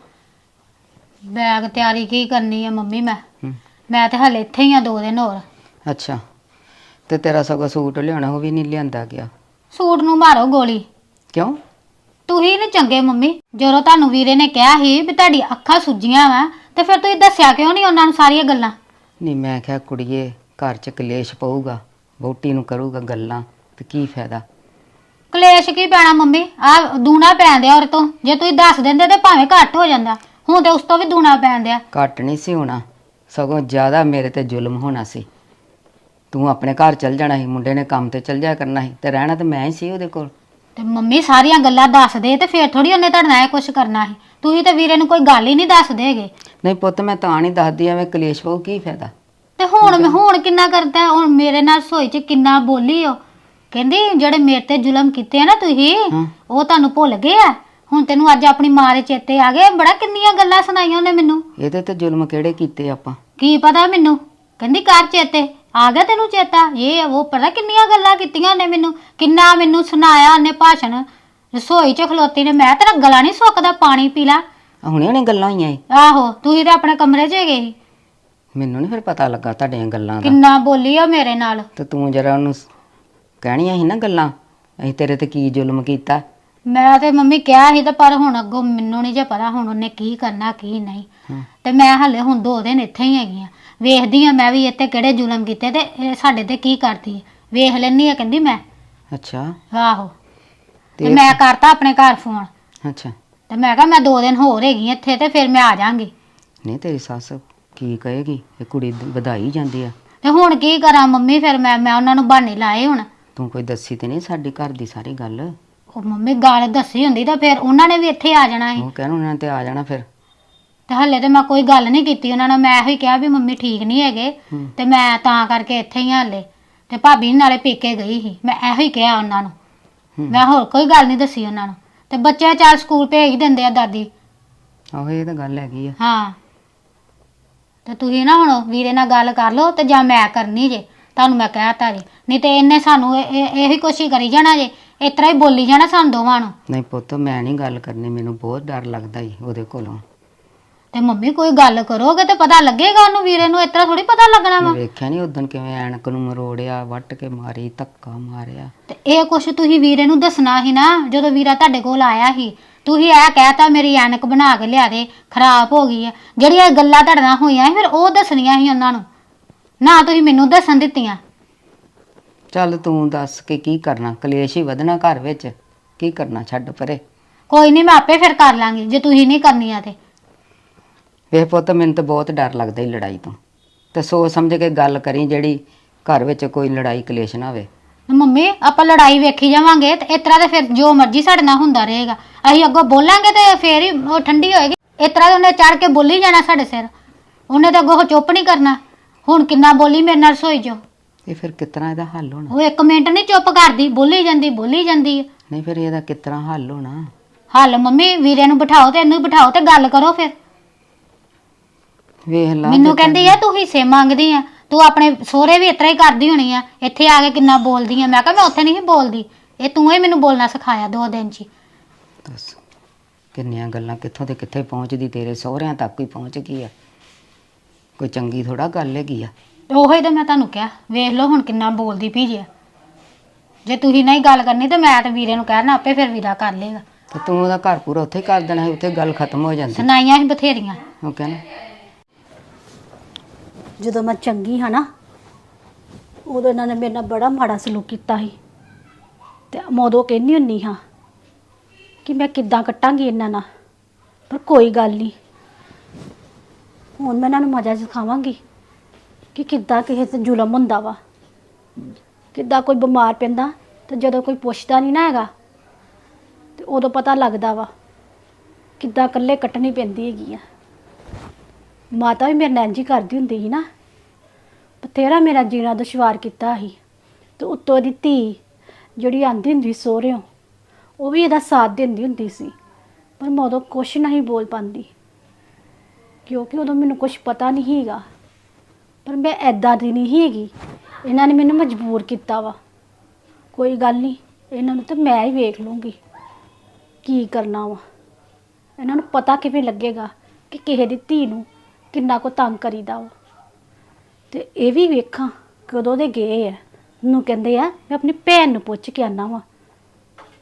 ਬੈਗ ਤਿਆਰੀ ਕੀ ਕਰਨੀ ਆ ਮੰਮੀ? ਹੂੰ। ਮੈਂ ਤੇ ਹਲੇ ਇੱਥੇ ਹੀ ਆ 2 ਦਿਨ ਹੋਰ। ਅੱਛਾ, ਤੇ ਤੇਰਾ ਸਗੋਂ ਸੂਟ ਲਿਆਉਣਾ ਉਹ ਵੀ ਨਹੀਂ ਲਿਆਂਦਾ ਗਿਆ। ਸੂਟ ਨੂੰ ਮਾਰੋ ਗੋਲੀ। ਕਿਉਂ? ਤੁਸੀਂ ਨੀ ਚੰਗੇ ਮੰਮੀ। ਜਦੋਂ ਤੁਹਾਨੂੰ ਵੀਰੇ ਨੇ ਕਿਹਾ ਸੀ ਵੀ ਤੁਹਾਡੀ ਅੱਖਾਂ ਸੁੱਜੀਆਂ ਵਾ ਤੇ ਫਿਰ ਤੁਸੀਂ ਦੱਸਿਆ ਕਿਉਂ ਨਹੀਂ ਉਹਨਾਂ ਨੂੰ ਸਾਰੀਆਂ ਗੱਲਾਂ? ਨਹੀਂ ਮੈਂ ਕਿਹਾ ਕੁੜੀਏ ਘਰ 'ਚ ਕਲੇਸ਼ ਪਊਗਾ, ਵਹੁਟੀ ਨੂੰ ਕਰੂਗਾ ਗੱਲਾਂ ਤੇ ਕੀ ਫਾਇਦਾ। ਕਲੇਸ਼ ਕੀ ਪੈਣਾ ਮੰਮੀ? ਆ ਦੂਣਾ ਪੈਣ ਦਿਆ ਔਰ ਤੋਂ ਜੇ ਤੁਸੀਂ ਦੱਸ ਦਿੰਦੇ ਤੇ ਭਾਵੇਂ ਘੱਟ ਹੋ ਜਾਂਦਾ। ਹੁਣ ਤੇ ਉਸ ਤੋਂ ਵੀ ਦੂਣਾ ਪੈਣ ਦਿਆ। ਘੱਟ ਨਹੀਂ ਸੀ ਹੋਣਾ, ਸਗੋਂ ਜ਼ਿਆਦਾ ਮੇਰੇ ਤੇ ਜ਼ੁਲਮ ਹੋਣਾ ਸੀ। ਤੂੰ ਆਪਣੇ ਘਰ ਚਲ ਜਾਣਾ ਸੀ, ਮੁੰਡੇ ਨੇ ਕੰਮ ਤੇ ਚਲ ਜਾਇਆ ਕਰਨਾ ਸੀ ਤੇ ਰਹਿਣਾ ਤੇ ਮੈਂ ਹੀ ਸੀ ਉਹਦੇ ਕੋਲ। ਤੇ ਮੰਮੀ ਸਾਰੀਆਂ ਗੱਲਾਂ ਦੱਸ ਦੇ ਤੇ ਫਿਰ ਥੋੜੀ ਉਹਨੇ ਤੁਹਾਡੇ ਨਾਲ ਇਹ ਕੁਛ ਕਰਨਾ ਸੀ। ਤੁਸੀਂ ਤੇ ਵੀਰੇ ਨੂੰ ਕੋਈ ਗੱਲ ਹੀ ਨਹੀਂ ਦੱਸਦੇ ਹੈਗੇ। ਨਹੀਂ ਪੁੱਤ ਮੈਂ ਤਾਂ ਨਹੀਂ ਦੱਸਦੀ, ਐਵੇਂ ਕਲੇਸ਼ ਪਊ ਕੀ ਫਾਇਦਾ। ਤੇ ਹੁਣ ਕਿੰਨਾ ਕਰਦਾ? ਹੁਣ ਮੇਰੇ ਨਾਲ ਰਸੋਈ 'ਚ ਕਿੰਨਾ ਬੋਲੀ ਉਹ। ਕਹਿੰਦੀ ਜਿਹੜੇ ਮੇਰੇ ਤੇ ਜ਼ੁਲਮ ਕੀਤੇ ਆ ਨਾ ਤੁਸੀਂ, ਉਹ ਤੁਹਾਨੂੰ ਭੁੱਲ ਗਏ ਆ। ਹੁਣ ਤੈਨੂੰ ਅੱਜ ਆਪਣੀ ਮਾਂ ਦੇ ਚੇਤੇ ਆ ਗਏ। ਬੜਾ ਕਿੰਨੀਆਂ ਗੱਲਾਂ ਸੁਣਾਈਆਂ ਉਹਨੇ ਮੈਨੂੰ। ਇਹਦੇ ਤੇ ਜ਼ੁਲਮ ਕਿਹੜੇ ਕੀਤੇ ਆਪਾਂ? ਕੀ ਪਤਾ ਮੈਨੂੰ। ਕਹਿੰਦੀ ਕਰ ਚੇਤੇ ਆ ਗਿਆ ਤੈਨੂੰ ਚੇਤਾ, ਇਹ ਉਹ ਪਤਾ ਕਿੰਨੀਆਂ ਗੱਲਾਂ ਕੀਤੀਆਂ ਉਹਨੇ ਮੈਨੂੰ। ਕਿੰਨਾ ਮੈਨੂੰ ਸੁਣਾਇਆ ਉਹਨੇ ਭਾਸ਼ਣ। ਰਸੋਈ 'ਚ ਖਲੋਤੀ ਨੇ, ਮੈਂ ਤੇਰਾ ਗਲਾ ਨਹੀਂ ਸੁੱਕਦਾ, ਪਾਣੀ ਪੀ ਲਾ। ਹੁਣੇ ਹੁਣੇ ਗੱਲਾਂ ਹੋਈਆਂ ਏ। ਆਹੋ ਤੁਸੀਂ ਤੇ ਆਪਣੇ ਕਮਰੇ 'ਚ ਗਏ ਸੀ। ਮੈਨੂੰ ਨਹੀਂ ਫਿਰ ਪਤਾ ਲੱਗਾ ਤੁਹਾਡੀਆਂ ਗੱਲਾਂ ਦਾ। ਕਿੰਨਾ ਬੋਲੀ ਆ ਮੇਰੇ ਨਾਲ। ਤੇ ਤੂੰ ਜਰਾ ਉਹਨੂੰ ਕਹਿਣੀਆਂ ਸੀ ਨਾ ਗੱਲਾਂ, ਅਸੀਂ ਤੇਰੇ ਤੇ ਕੀ ਜ਼ੁਲਮ ਕੀਤਾ। ਮੈਂ ਤੇ ਮੰਮੀ ਕਿਹਾ ਸੀ ਤੇ ਪਰ ਹੁਣ ਅੱਗੋਂ ਮੈਨੂੰ ਨਹੀਂ ਜੇ ਪਤਾ ਹੁਣ ਉਹਨੇ ਕੀ ਕਰਨਾ ਕੀ ਨਹੀਂ। ਤੇ ਮੈਂ ਹਲੇ ਹੁਣ 2 ਦਿਨ ਇੱਥੇ ਹੀ ਹੈਗੀ ਆ। ਵੇਖਦੀ ਆ ਮੈਂ ਵੀ ਇੱਥੇ ਕਿਹੜੇ ਜ਼ੁਲਮ ਕੀਤੇ ਤੇ ਇਹ ਸਾਡੇ ਤੇ ਕੀ ਕਰਦੀ ਹੈ। ਵੇਖ ਲੈਣੀ ਆ ਕਹਿੰਦੀ ਮੈਂ। ਅੱਛਾ। ਆਹੋ ਤੇ ਮੈਂ ਕਰਤਾ ਆਪਣੇ ਘਰ ਫੋਨ। ਅੱਛਾ। ਤੇ ਮੈਂ ਕਿਹਾ ਮੈਂ 2 ਦਿਨ ਹੋਰ ਹੈਗੀ ਇੱਥੇ ਤੇ ਫਿਰ ਮੈਂ ਆ ਜਾਾਂਗੀ। ਨਹੀਂ ਤੇਰੀ ਸੱਸ ਕੀ ਕਹੇਗੀ? ਇਹ ਕੁੜੀ ਵਧਾਈ ਜਾਂਦੀ ਆ। ਤੇ ਹੁਣ ਕੀ ਕਰਾਂ ਮੰਮੀ? ਫਿਰ ਮੈਂ ਉਹਨਾਂ ਨੂੰ ਬਹਾਨੇ ਲਾਏ ਹੁਣ। ਤੂੰ ਕੋਈ ਦੱਸੀ ਤੇ ਨਹੀਂ ਸਾਡੀ ਘਰ ਦੀ ਸਾਰੀ ਗੱਲ? ਉਹ ਮੰਮੀ ਗੱਲ ਦੱਸੀ ਹੁੰਦੀ ਤਾਂ ਫਿਰ ਉਹਨਾਂ ਨੇ ਵੀ ਇੱਥੇ ਆ ਜਾਣਾ ਸੀ। ਉਹ ਕਹਿਣ ਉਹਨਾਂ ਨੇ ਤੇ ਆ ਜਾਣਾ ਫਿਰ। ਤੇ ਹਲੇ ਤੇ ਮੈਂ ਕੋਈ ਗੱਲ ਨਹੀਂ ਕੀਤੀ ਉਹਨਾਂ ਨਾਲ। ਮੈਂ ਇਹੋ ਹੀ ਕਿਹਾ ਵੀ ਮੰਮੀ ਠੀਕ ਨਹੀਂ ਹੈਗੇ ਤੇ ਮੈਂ ਤਾਂ ਕਰਕੇ ਇੱਥੇ ਹੀ ਹਲੇ। ਤੇ ਭਾਬੀ ਨਾਲੇ ਪੇਕੇ ਗਈ ਸੀ। ਮੈਂ ਇਹੋ ਹੀ ਕਿਹਾ ਉਹਨਾਂ ਨੂੰ। ਮੈਂ ਹੋਰ ਕੋਈ ਗੱਲ ਨਹੀਂ ਦੱਸੀ ਉਹਨਾਂ ਨੂੰ। ਤੇ ਬੱਚੇ ਚੱਲ ਸਕੂਲ ਭੇਜ ਦਿੰਦੇ ਆ ਦਾਦੀ। ਆਹੋ ਇਹ ਤਾਂ ਗੱਲ ਹੈਗੀ ਆ। ਹਾਂ ਤੇ ਤੁਸੀਂ ਨਾ ਹੁਣ ਵੀਰੇ ਨਾਲ ਗੱਲ ਕਰ ਲਓ ਤੇ ਜਾਂ ਮੈਂ ਕਰਨੀ ਜੇ। ਤੁਹਾਨੂੰ ਮੈਂ ਕਹਿਤਾ ਜੀ। ਨਹੀਂ ਤੇ ਇਹਨੇ ਸਾਨੂੰ ਇਹੀ ਕੁਛ ਹੀ ਕਰੀ ਜਾਣਾ ਜੇ। ਇਸ ਤਰ੍ਹਾਂ ਹੀ ਬੋਲੀ ਜਾਣਾ ਸਾਨੂੰ ਦੋਵਾਂ ਨੂੰ। ਨਹੀਂ ਪੁੱਤ ਮੈਂ ਨਹੀਂ ਗੱਲ ਕਰਨੀ, ਮੈਨੂੰ ਬਹੁਤ ਡਰ ਲੱਗਦਾ ਈ ਉਹਦੇ ਕੋਲੋਂ। ਤੇ ਮੰਮੀ ਕੋਈ ਗੱਲ ਕਰੋਗੇ ਤੇ ਪਤਾ ਲੱਗੇਗਾ ਉਹਨੂੰ। ਵੀਰੇ ਨੂੰ ਇਸ ਤਰ੍ਹਾਂ ਥੋੜੀ ਪਤਾ ਲੱਗਣਾ ਵਾ। ਵੇਖਿਆ ਨਹੀਂ ਉਦੋਂ ਕਿਵੇਂ ਐਨਕ ਨੂੰ ਮਰੋੜਿਆ, ਵੱਟ ਕੇ ਮਾਰੀ, ਧੱਕਾ ਮਾਰਿਆ। ਤੇ ਇਹ ਕੁਛ ਤੁਸੀਂ ਵੀਰੇ ਨੂੰ ਦੱਸਣਾ ਸੀ ਨਾ ਜਦੋਂ ਵੀਰਾ ਤੁਹਾਡੇ ਕੋਲ ਆਇਆ ਸੀ। ਤੁਸੀਂ ਇਹ ਕਹਿਤਾ ਮੇਰੀ ਐਨਕ ਬਣਾ ਕੇ ਲਿਆ ਦੇ, ਖਰਾਬ ਹੋ ਗਈ ਹੈ। ਜਿਹੜੀਆਂ ਗੱਲਾਂ ਤੁਹਾਡੇ ਨਾਲ ਹੋਈਆਂ ਸੀ ਫਿਰ ਉਹ ਦੱਸਣੀਆਂ ਸੀ ਉਹਨਾਂ ਨੂੰ, ਨਾ ਤੁਸੀਂ ਮੈਨੂੰ ਦੱਸਣ ਦਿੱਤੀਆਂ। ਚੱਲ ਤੂੰ ਦੱਸ ਕੇ ਕੀ ਕਰਨਾ? ਕਲੇਸ਼ ਹੀ ਵਧਣਾ ਘਰ ਵਿੱਚ। ਕੀ ਕਰਨਾ? ਛੱਡ ਪਰੇ। ਕੋਈ ਨਹੀਂ ਮੈਂ ਆਪੇ ਫਿਰ ਕਰ ਲਾਂਗੀ ਜੇ ਤੁਸੀਂ ਨਹੀਂ ਕਰਨੀਆਂ ਤੇ। ਵੇਖ ਪੁੱਤ ਮੈਨੂੰ ਤਾਂ ਬਹੁਤ ਡਰ ਲੱਗਦਾ ਈ ਲੜਾਈ ਤੋਂ। ਤੇ ਸੋਚ ਸਮਝ ਕੇ ਗੱਲ ਕਰੀ ਜਿਹੜੀ ਘਰ ਵਿੱਚ ਕੋਈ ਲੜਾਈ ਕਲੇਸ਼ ਨਾ ਹੋਵੇ। ਮੰਮੀ ਆਪਾਂ ਲੜਾਈ ਵੇਖੀ ਜਾਵਾਂਗੇ ਤੇ ਇਸ ਤਰ੍ਹਾਂ ਤੇ ਫਿਰ ਜੋ ਮਰਜ਼ੀ ਸਾਡੇ ਨਾਲ ਹੁੰਦਾ ਰਹੇਗਾ। ਅਸੀਂ ਅੱਗੋਂ ਬੋਲਾਂਗੇ ਤੇ ਫੇਰ ਹੀ ਉਹ ਠੰਡੀ ਹੋਏਗੀ। ਇਸ ਤਰ੍ਹਾਂ ਉਹਨੇ ਚੜ ਕੇ ਬੋਲੀ ਜਾਣਾ ਸਾਡੇ ਸਿਰ। ਉਹਨੇ ਤਾਂ ਅੱਗੋਂ ਚੁੱਪ ਨਹੀਂ ਕਰਨਾ। ਹੁਣ ਕਿੰਨਾ ਬੋਲੀ ਮੇਰੇ ਨਾਲ ਰਸੋਈ 'ਚ। ਇਹ ਫਿਰ ਕਿਸ ਤਰ੍ਹਾਂ ਇਹਦਾ ਹੱਲ ਹੋਣਾ? ਉਹ 1 ਮਿੰਟ ਨਹੀਂ ਚੁੱਪ ਕਰਦੀ, ਬੋਲੀ ਜਾਂਦੀ ਬੋਲੀ ਜਾਂਦੀ ਹੈ। ਨਹੀਂ ਫਿਰ ਇਹਦਾ ਕਿਸ ਤਰ੍ਹਾਂ ਹੱਲ ਹੋਣਾ? ਹੱਲ ਮੰਮੀ ਵੀਰੇ ਨੂੰ ਬਿਠਾਓ ਤੇ ਇਹਨੂੰ ਵੀ ਬਿਠਾਓ ਤੇ ਗੱਲ ਕਰੋ ਫਿਰ। ਵੇਖ ਲਾ। ਮੈਨੂੰ ਕਹਿੰਦੀ ਆ ਤੂੰ ਹਿੱਸੇ ਮੰਗਦੀ ਆ, ਤੂੰ ਆਪਣੇ ਸਹੁਰੇ ਵੀ ਇਸ ਤਰ੍ਹਾਂ ਹੀ ਕਰਦੀ ਹੋਣੀ ਆ। ਇੱਥੇ ਆ ਕੇ ਕਿੰਨਾ ਬੋਲਦੀ ਆ। ਮੈਂ ਕਿਹਾ ਮੈਂ ਉੱਥੇ ਨਹੀਂ ਬੋਲਦੀ, ਇਹ ਤੂੰ ਹੀ ਮੈਨੂੰ ਬੋਲਣਾ ਸਿਖਾਇਆ 2 ਦਿਨ 'ਚ। ਦੱਸ ਕਿੰਨੀਆਂ ਗੱਲਾਂ ਕਿੱਥੋਂ ਤੇ ਕਿੱਥੇ ਪਹੁੰਚਦੀ, ਤੇਰੇ ਸਹੁਰਿਆਂ ਤੱਕ ਹੀ ਪਹੁੰਚ ਗਈ ਆ। ਕੋਈ ਚੰਗੀ ਥੋੜਾ ਗੱਲ ਹੈਗੀ ਆ। ਉਹੀ ਤਾਂ ਮੈਂ ਤੁਹਾਨੂੰ ਕਿਹਾ, ਵੇਖ ਲਓ ਹੁਣ ਕਿੰਨਾ ਬੋਲਦੀ ਪਈ ਜੇ। ਜੇ ਤੁਸੀਂ ਨਹੀਂ ਗੱਲ ਕਰਨੀ ਤੇ ਮੈਂ ਤੇ ਵੀਰੇ ਨੂੰ ਕਹਿਣਾ, ਆਪੇ ਫਿਰ ਵੀਰਾ ਕਰ ਲੇਗਾ। ਤੇ ਤੂੰ ਉਹਦਾ ਘਰ ਪੂਰਾ ਉੱਥੇ ਹੀ ਕਰ ਦੇਣਾ ਸੀ, ਉੱਥੇ ਗੱਲ ਖਤਮ ਹੋ ਜਾਂਦੀ। ਸੁਣਾਈਆਂ ਸੀ ਬਥੇਰੀਆਂ। ਉਹ ਕਹਿੰਦਾ ਜਦੋਂ ਮੈਂ ਚੰਗੀ ਹਾਂ ਨਾ ਉਦੋਂ ਇਹਨਾਂ ਨੇ ਮੇਰੇ ਨਾਲ ਬੜਾ ਮਾੜਾ ਸਲੂਕ ਕੀਤਾ ਸੀ। ਤੇ ਮੈਂ ਉਦੋਂ ਕਹਿੰਦੀ ਹੁੰਦੀ ਹਾਂ ਕਿ ਮੈਂ ਕਿੱਦਾਂ ਕੱਟਾਂਗੀ ਇਹਨਾਂ ਨਾਲ। ਪਰ ਕੋਈ ਗੱਲ ਨਹੀਂ, ਹੁਣ ਮੈਂ ਇਹਨਾਂ ਨੂੰ ਮਜ਼ਾ ਸਿਖਾਵਾਂਗੀ ਕਿ ਕਿੱਦਾਂ ਕਿਸੇ ਤੇ ਜ਼ੁਲਮ ਹੁੰਦਾ ਵਾ। ਕਿੱਦਾਂ ਕੋਈ ਬਿਮਾਰ ਪੈਂਦਾ ਤੇ ਜਦੋਂ ਕੋਈ ਪੁੱਛਦਾ ਨਹੀਂ ਨਾ ਹੈਗਾ ਤੇ ਉਦੋਂ ਪਤਾ ਲੱਗਦਾ ਵਾ ਕਿੱਦਾਂ ਇਕੱਲੇ ਕੱਟਣੀ ਪੈਂਦੀ ਹੈਗੀ ਆ। ਮਾਤਾ ਵੀ ਮੇਰੇ ਨਾਲ ਇੰਝ ਹੀ ਕਰਦੀ ਹੁੰਦੀ ਸੀ ਨਾ। ਬਥੇਰਾ ਮੇਰਾ ਜੀਣਾ ਦੁਸ਼ਵਾਰ ਕੀਤਾ ਸੀ। ਤੇ ਉੱਤੋਂ ਦੀ ਧੀ ਜਿਹੜੀ ਆਂਦੀ ਹੁੰਦੀ ਸਹੁਰਿਓਂ, ਉਹ ਵੀ ਇਹਦਾ ਸਾਥ ਦਿੰਦੀ ਹੁੰਦੀ ਸੀ। ਪਰ ਮੈਂ ਉਦੋਂ ਕੁਛ ਨਹੀਂ ਬੋਲ ਪਾਉਂਦੀ ਕਿਉਂਕਿ ਉਦੋਂ ਮੈਨੂੰ ਕੁਛ ਪਤਾ ਨਹੀਂ ਸੀਗਾ। ਪਰ ਮੈਂ ਐਦਾਂ ਦੀ ਨਹੀਂ ਹੈਗੀ। ਇਹਨਾਂ ਨੇ ਮੈਨੂੰ ਮਜਬੂਰ ਕੀਤਾ ਵਾ। ਕੋਈ ਗੱਲ ਨਹੀਂ, ਇਹਨਾਂ ਨੂੰ ਤਾਂ ਮੈਂ ਹੀ ਵੇਖ ਲੂੰਗੀ ਕੀ ਕਰਨਾ ਵਾ। ਇਹਨਾਂ ਨੂੰ ਪਤਾ ਕਿਵੇਂ ਲੱਗੇਗਾ ਕਿ ਕਿਸੇ ਦੀ ਧੀ ਨੂੰ ਕਿੰਨਾ ਕੁ ਤੰਗ ਕਰੀਦਾ ਵਾ। ਤੇ ਇਹ ਵੀ ਵੇਖਾਂ ਕਦੋਂ ਦੇ ਗਏ ਆ ਨੂੰ ਕਹਿੰਦੇ ਆ ਮੈਂ ਆਪਣੀ ਭੈਣ ਨੂੰ ਪੁੱਛ ਕੇ ਆਣਾ ਵਾ।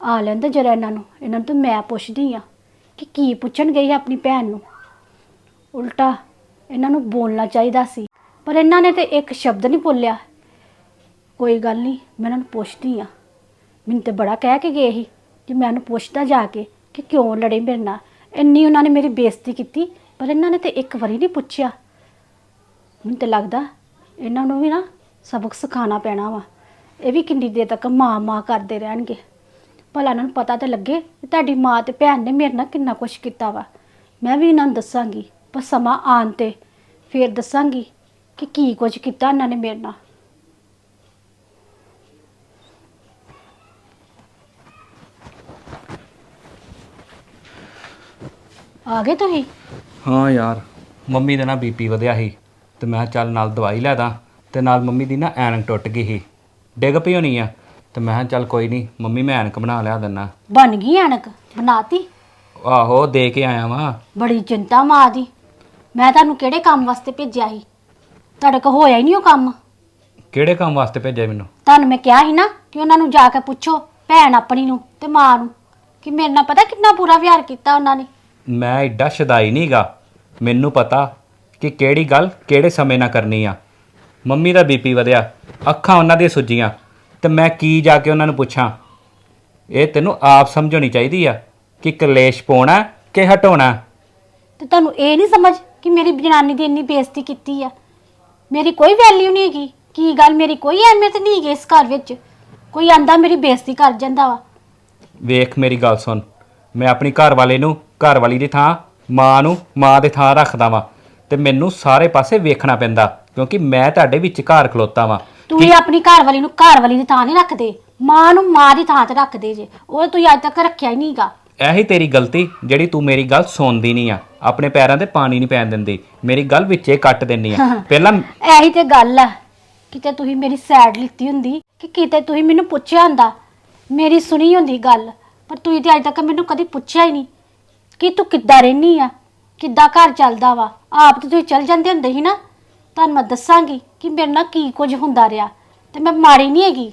ਆ ਲੈਂਦੇ ਜਰਾ ਇਹਨਾਂ ਨੂੰ ਤਾਂ ਮੈਂ ਪੁੱਛਦੀ ਆ ਕਿ ਕੀ ਪੁੱਛਣ ਗਈ ਆ ਆਪਣੀ ਭੈਣ ਨੂੰ। ਉਲਟਾ ਇਹਨਾਂ ਨੂੰ ਬੋਲਣਾ ਚਾਹੀਦਾ ਸੀ, ਪਰ ਇਹਨਾਂ ਨੇ ਤੇ ਇੱਕ ਸ਼ਬਦ ਨਹੀਂ ਬੋਲਿਆ। ਕੋਈ ਗੱਲ ਨਹੀਂ, ਮੈਂ ਇਹਨਾਂ ਨੂੰ ਪੁੱਛਦੀ ਆ। ਮੈਨੂੰ ਤੇ ਬੜਾ ਕਹਿ ਕੇ ਗਏ ਸੀ ਕਿ ਮੈਂ ਉਹਨੂੰ ਪੁੱਛਦਾ ਜਾ ਕੇ ਕਿ ਕਿਉਂ ਲੜੇ ਮੇਰੇ ਨਾਲ। ਇੰਨੀ ਉਹਨਾਂ ਨੇ ਮੇਰੀ ਬੇਇੱਜ਼ਤੀ ਕੀਤੀ, ਪਰ ਇਹਨਾਂ ਨੇ ਤੇ ਇੱਕ ਵਾਰੀ ਨਹੀਂ ਪੁੱਛਿਆ। ਮੈਨੂੰ ਤੇ ਲੱਗਦਾ ਇਹਨਾਂ ਨੂੰ ਵੀ ਨਾ ਸਬਕ ਸਿਖਾਉਣਾ ਪੈਣਾ ਵਾ। ਇਹ ਵੀ ਕਿੰਨੀ ਦੇਰ ਤੱਕ ਮਾਂ ਕਰਦੇ ਰਹਿਣਗੇ। ਭਲਾ ਇਹਨਾਂ ਨੂੰ ਪਤਾ ਤਾਂ ਲੱਗੇ ਕਿ ਤੁਹਾਡੀ ਮਾਂ ਤੇ ਭੈਣ ਨੇ ਮੇਰੇ ਨਾਲ ਕਿੰਨਾ ਕੁਛ ਕੀਤਾ ਵਾ। ਮੈਂ ਵੀ ਇਹਨਾਂ ਨੂੰ ਦੱਸਾਂਗੀ, ਪਰ ਸਮਾਂ ਆਉਣ ਤੇ ਫਿਰ ਦੱਸਾਂਗੀ ਕਿ ਕੀ ਕੁਝ ਕੀਤਾ ਇਹਨਾਂ ਨੇ ਮੇਰੇ ਨਾਲ। ਆ ਗਏ ਤੁਸੀਂ? ਹਾਂ ਯਾਰ, ਮੰਮੀ ਦਾ ਨਾ ਬੀਪੀ ਵਧਿਆ ਸੀ ਤੇ ਮੈਂ ਕਿਹਾ ਚੱਲ ਨਾਲ ਦਵਾਈ ਲੈ ਦਾਂ, ਤੇ ਨਾਲ ਮੰਮੀ ਦੀ ਨਾ ਐਨਕ ਟੁੱਟ ਗਈ ਸੀ, ਡਿੱਗ ਪਈ ਹੋਣੀ ਆ। ਤੇ ਮੈਂ ਕਿਹਾ ਚੱਲ ਕੋਈ ਨਹੀਂ ਮੰਮੀ, ਮੈਂ ਐਨਕ ਬਣਾ ਲਿਆ ਦਿੰਦਾ। ਬਣ ਗਈ ਐਨਕ? ਬਣਾਤੀ? ਆਹੋ, ਦੇ ਕੇ ਆਇਆ ਵਾਂ। ਬੜੀ ਚਿੰਤਾ ਮਾਂ ਦੀ। ਮੈਂ ਤੁਹਾਨੂੰ ਕਿਹੜੇ ਕੰਮ ਵਾਸਤੇ ਭੇਜਿਆ ਸੀ? ਤੁਹਾਡੇ ਕੋਲ ਹੋਇਆ ਹੀ ਨਹੀਂ ਉਹ ਕੰਮ। ਕਿਹੜੇ ਕੰਮ ਵਾਸਤੇ ਭੇਜਿਆ ਮੈਨੂੰ? ਤੁਹਾਨੂੰ ਮੈਂ ਕਿਹਾ ਸੀ ਨਾ ਕਿ ਉਹਨਾਂ ਨੂੰ ਜਾ ਕੇ ਪੁੱਛੋ, ਭੈਣ ਆਪਣੀ ਨੂੰ ਤੇ ਮਾਂ ਨੂੰ, ਕਿ ਮੇਰੇ ਨਾਲ ਪਤਾ ਕਿੰਨਾ ਬੁਰਾ ਵਿਹਾਰ ਕੀਤਾ ਉਹਨਾਂ ਨੇ। ਮੈਂ ਐਡਾ ਸ਼ਦਾਈ ਨਹੀਂਗਾ, ਮੈਨੂੰ ਪਤਾ ਕਿ ਕਿਹੜੀ ਗੱਲ ਕਿਹੜੇ ਸਮੇਂ ਨਾਲ ਕਰਨੀ ਆ। ਮੰਮੀ ਦਾ ਬੀਪੀ ਵਧਿਆ, ਅੱਖਾਂ ਉਹਨਾਂ ਦੀਆਂ ਸੁੱਜੀਆਂ, ਤੇ ਮੈਂ ਕੀ ਜਾ ਕੇ ਉਹਨਾਂ ਨੂੰ ਪੁੱਛਾਂ? ਇਹ ਤੈਨੂੰ ਆਪ ਸਮਝਣੀ ਚਾਹੀਦੀ ਆ ਕਿ ਕਲੇਸ਼ ਪਾਉਣਾ ਕਿ ਹਟਾਉਣਾ। ਤੇ ਤੁਹਾਨੂੰ ਇਹ ਨਹੀਂ ਸਮਝ ਕਿ ਮੇਰੀ ਜਨਾਨੀ ਦੀ ਇੰਨੀ ਬੇਇੱਜ਼ਤੀ ਕੀਤੀ ਆ? ਮੇਰੀ ਕੋਈ ਵੈਲਿਊ ਨਹੀਂ ਹੈਗੀ? ਕੀ ਗੱਲ ਮੇਰੀ ਕੋਈ ਅਹਿਮੀਅਤ ਨਹੀਂ ਹੈਗੀ ਇਸ ਘਰ ਵਿੱਚ? ਕੋਈ ਆਂਦਾ ਮੇਰੀ ਬੇਇੱਜ਼ਤੀ ਕਰ ਜਾਂਦਾ ਵਾ। ਵੇਖ ਮੇਰੀ ਗੱਲ ਸੁਣ, ਮੈਂ ਆਪਣੀ ਘਰ ਵਾਲੇ ਨੂੰ ਘਰ ਵਾਲੀ ਦੀ ਥਾਂ, ਮਾਂ ਨੂੰ ਮਾਂ ਦੇ ਥਾਂ ਰੱਖਦਾ ਵਾਂ, ਤੇ ਮੈਨੂੰ ਸਾਰੇ ਪਾਸੇ ਵੇਖਣਾ ਪੈਂਦਾ ਕਿਉਂਕਿ ਮੈਂ ਤੁਹਾਡੇ ਵਿੱਚ ਘਰ ਖਲੋਤਾ ਵਾਂ। ਤੁਸੀਂ ਆਪਣੀ ਘਰ ਵਾਲੀ ਨੂੰ ਘਰ ਵਾਲੀ ਦੀ ਥਾਂ ਨਹੀਂ ਰੱਖਦੇ, ਮਾਂ ਨੂੰ ਮਾਂ ਦੀ ਥਾਂ ਤੇ ਰੱਖਦੇ ਜੇ। ਉਹ ਤੁਸੀਂ ਅੱਜ ਤੱਕ ਰੱਖਿਆ ਹੀ ਨਹੀਂਗਾ। ਇਹੀ ਤੇਰੀ ਗਲਤੀ ਜਿਹੜੀ ਤੂੰ ਮੇਰੀ ਗੱਲ ਸੁਣਦੀ ਨਹੀਂ ਆ, ਆਪਣੇ ਪੈਰਾਂ ਤੇ ਪਾਣੀ ਨਹੀਂ ਪੈਣ ਦਿੰਦੀ, ਮੇਰੀ ਗੱਲ ਵਿੱਚੇ ਕੱਟ ਦਿੰਦੀ ਆ। ਪਹਿਲਾਂ ਇਹੀ ਤੇ ਗੱਲ ਆ, ਕਿਤੇ ਤੁਸੀਂ ਮੇਰੀ ਸਾਈਡ ਲਿੱਤੀ ਹੁੰਦੀ, ਕਿ ਕਿਤੇ ਤੁਸੀਂ ਮੈਨੂੰ ਪੁੱਛਿਆ ਹੁੰਦਾ, ਮੇਰੀ ਸੁਣੀ ਹੁੰਦੀ ਗੱਲ। ਪਰ ਤੁਸੀਂ ਤੇ ਅੱਜ ਤੱਕ ਮੈਨੂੰ ਕਦੀ ਪੁੱਛਿਆ ਹੀ ਨਹੀਂ ਕਿ ਤੂੰ ਕਿੱਦਾਂ ਰਹਿਨੀ ਆ, ਕਿੱਦਾਂ ਘਰ ਚੱਲਦਾ ਵਾ। ਆਪ ਤੇ ਤੁਸੀਂ ਚੱਲ ਜਾਂਦੇ ਹੁੰਦੇ ਸੀ ਨਾ। ਤੁਹਾਨੂੰ ਮੈਂ ਦੱਸਾਂਗੀ ਕਿ ਮੇਰੇ ਨਾਲ ਕੀ ਕੁਝ ਹੁੰਦਾ ਰਿਹਾ, ਤੇ ਮੈਂ ਮਾੜੀ ਨਹੀਂ ਹੈਗੀ।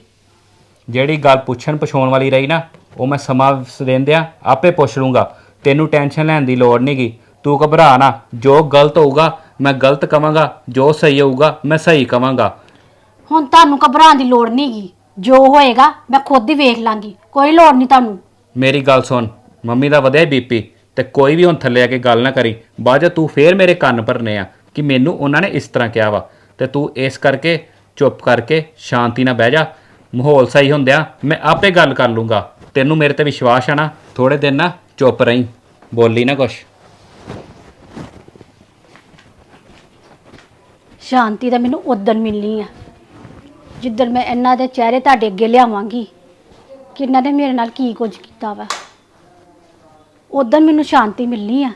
ਜਿਹੜੀ ਗੱਲ ਪੁੱਛਣ ਪਛਾਉਣ ਵਾਲੀ ਰਹੀ ਨਾ, ਉਹ ਮੈਂ ਸਮਾਂ ਦਿੰਦਿਆਂ ਆਪੇ ਪੁੱਛ ਲੂੰਗਾ। ਤੈਨੂੰ ਟੈਨਸ਼ਨ ਲੈਣ ਦੀ ਲੋੜ ਨਹੀਂਗੀ, ਤੂੰ ਘਬਰਾ ਨਾ। ਜੋ ਗਲਤ ਹੋਊਗਾ ਮੈਂ ਗਲਤ ਕਵਾਂਗਾ, ਜੋ ਸਹੀ ਹੋਊਗਾ ਮੈਂ ਸਹੀ ਕਵਾਂਗਾ। ਹੁਣ ਤੁਹਾਨੂੰ ਘਬਰਾਉਣ ਦੀ ਲੋੜ ਨਹੀਂਗੀ, ਜੋ ਹੋਏਗਾ ਮੈਂ ਖੁਦ ਹੀ ਵੇਖ ਲਾਂਗੀ, ਕੋਈ ਲੋੜ ਨਹੀਂ ਤੁਹਾਨੂੰ। ਮੇਰੀ ਗੱਲ ਸੁਣ, ਮੰਮੀ ਦਾ ਵਧਿਆ ਬੀਪੀ, ਤੇ ਕੋਈ ਵੀ ਹੁਣ ਥੱਲੇ ਆ ਕੇ ਗੱਲ ਨਾ ਕਰੀ। ਬਾਅਦ 'ਚ ਤੂੰ ਫੇਰ ਮੇਰੇ ਕੰਨ ਭਰਨੇ ਆ ਕਿ ਮੈਨੂੰ ਉਹਨਾਂ ਨੇ ਇਸ ਤਰ੍ਹਾਂ ਕਿਹਾ ਵਾ। ਤੇ ਤੂੰ ਇਸ ਕਰਕੇ ਚੁੱਪ ਕਰਕੇ ਸ਼ਾਂਤੀ ਨਾਲ ਬਹਿ ਜਾ। ਮਾਹੌਲ ਸਹੀ ਹੁੰਦਿਆਂ ਮੈਂ ਆਪੇ ਗੱਲ ਕਰ ਲੂੰਗਾ। ਤੈਨੂੰ ਮੇਰੇ ਤੇ ਵਿਸ਼ਵਾਸ ਆ ਨਾ? ਥੋੜੇ ਦਿਨ ਨਾ ਚੁੱਪ ਰਹੀਂ, ਬੋਲੀ ਨਾ ਕੁਛ। ਸ਼ਾਂਤੀ ਤਾਂ ਮੈਨੂੰ ਉਦੋਂ ਮਿਲਣੀ ਆ ਜਿੱਦਣ ਮੈਂ ਇਹਨਾਂ ਦੇ ਚਿਹਰੇ ਤੁਹਾਡੇ ਅੱਗੇ ਲਿਆਵਾਂਗੀ ਕਿ ਇਹਨਾਂ ਨੇ ਮੇਰੇ ਨਾਲ ਕੀ ਕੁਝ ਕੀਤਾ ਵਾ। ਉਦੋਂ ਮੈਨੂੰ ਸ਼ਾਂਤੀ ਮਿਲਣੀ ਆ।